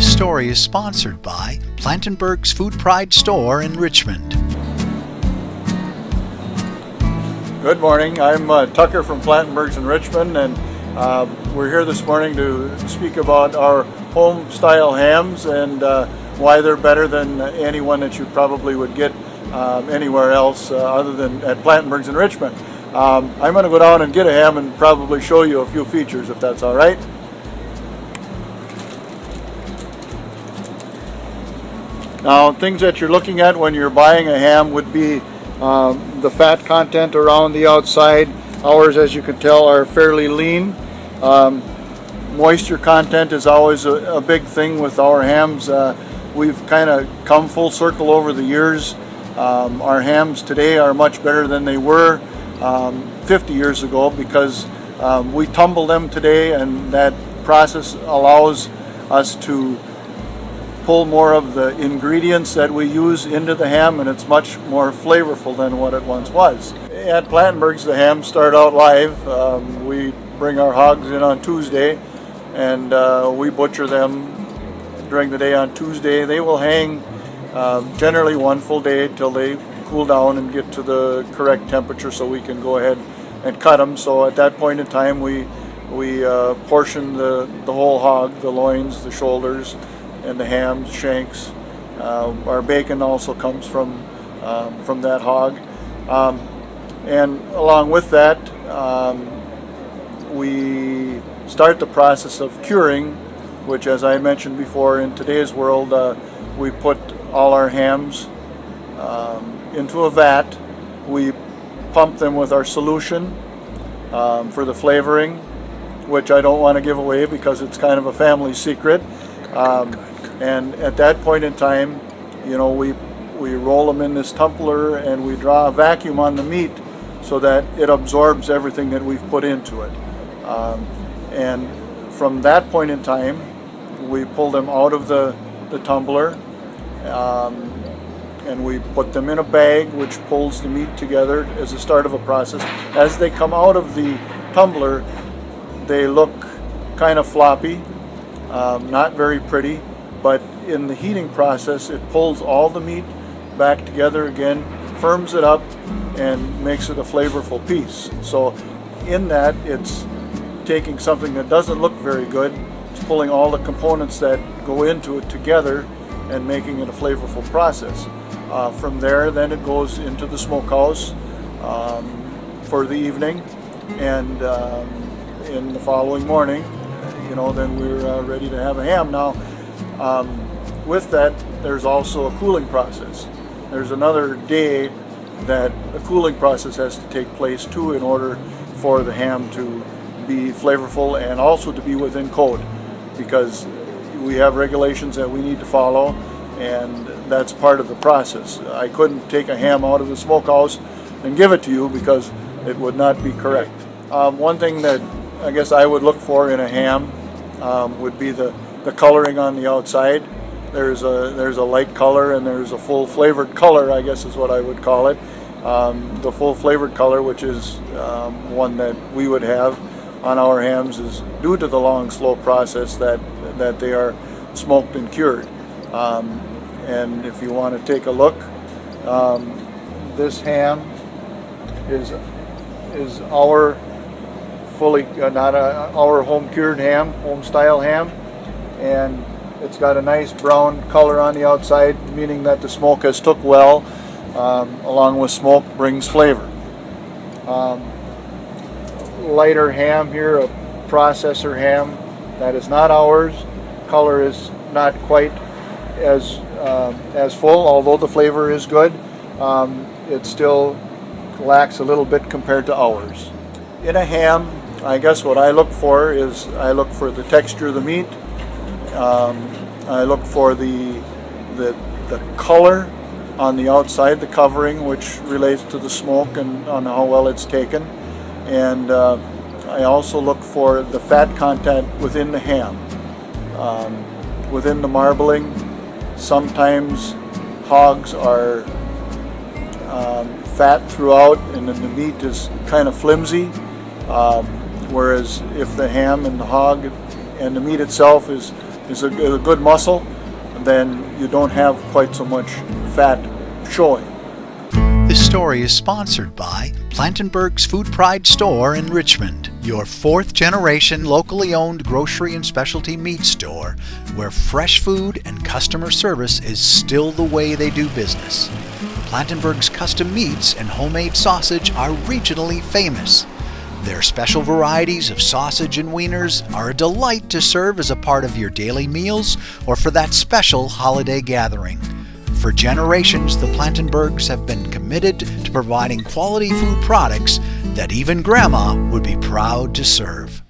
This story is sponsored by Plantenberg's Food Pride store in Richmond. Good morning. I'm Tucker from Plantenberg's in Richmond, and we're here this morning to speak about our home-style hams and why they're better than anyone that you probably would get anywhere else other than at Plantenberg's in Richmond. I'm going to go down and get a ham and probably show you a few features, if that's all right. Now, things that you're looking at when you're buying a ham would be the fat content around the outside. Ours, as you can tell, are fairly lean. Moisture content is always a big thing with our hams. We've kind of come full circle over the years. Our hams today are much better than they were 50 years ago because we tumble them today, and that process allows us to pull more of the ingredients that we use into the ham, and it's much more flavorful than what it once was. At Plantenberg's, the hams start out live. We bring our hogs in on Tuesday, and we butcher them during the day on Tuesday. They will hang generally one full day till they cool down and get to the correct temperature so we can go ahead and cut them. So at that point in time, we portion the whole hog, the loins, the shoulders, and the hams, shanks. Our bacon also comes from that hog. And along with that, we start the process of curing, which, as I mentioned before, in today's world, we put all our hams into a vat. We pump them with our solution for the flavoring, which I don't want to give away because it's kind of a family secret. And at that point in time, you know, we roll them in this tumbler and we draw a vacuum on the meat so that it absorbs everything that we've put into it. And from that point in time, we pull them out of the tumbler and we put them in a bag which pulls the meat together as a start of a process. As they come out of the tumbler, they look kind of floppy, not very pretty. But in the heating process, it pulls all the meat back together again, firms it up, and makes it a flavorful piece. So in that, it's taking something that doesn't look very good, it's pulling all the components that go into it together and making it a flavorful process. From there, then it goes into the smokehouse for the evening, and in the following morning, you know, then we're ready to have a ham. Now, with that, there's also a cooling process. There's another day that a cooling process has to take place too in order for the ham to be flavorful and also to be within code, because we have regulations that we need to follow, and that's part of the process. I couldn't take a ham out of the smokehouse and give it to you because it would not be correct. One thing that I guess I would look for in a ham would be the coloring on the outside. There's a light color and there's a full flavored color, I guess is what I would call it. The full flavored color, which is one that we would have on our hams, is due to the long, slow process that they are smoked and cured. And if you want to take a look, this ham is our fully our home cured ham, home style ham. And it's got a nice brown color on the outside, meaning that the smoke has took well. Along with smoke brings flavor. Lighter ham here, a processor ham that is not ours. Color is not quite as full, although the flavor is good. It still lacks a little bit compared to ours. In a ham, I guess what I look for is I look for the texture of the meat. I look for the color on the outside, the covering, which relates to the smoke and on how well it's taken. And I also look for the fat content within the ham. Within the marbling, sometimes hogs are fat throughout and then the meat is kind of flimsy. Whereas if the ham and the hog and the meat itself is is a good muscle, then you don't have quite so much fat showing. This story is sponsored by Plantenberg's Food Pride Store in Richmond, your fourth-generation locally owned grocery and specialty meat store where fresh food and customer service is still the way they do business. Plantenberg's custom meats and homemade sausage are regionally famous. Their special varieties of sausage and wieners are a delight to serve as a part of your daily meals or for that special holiday gathering. For generations, the Plantenbergs have been committed to providing quality food products that even Grandma would be proud to serve.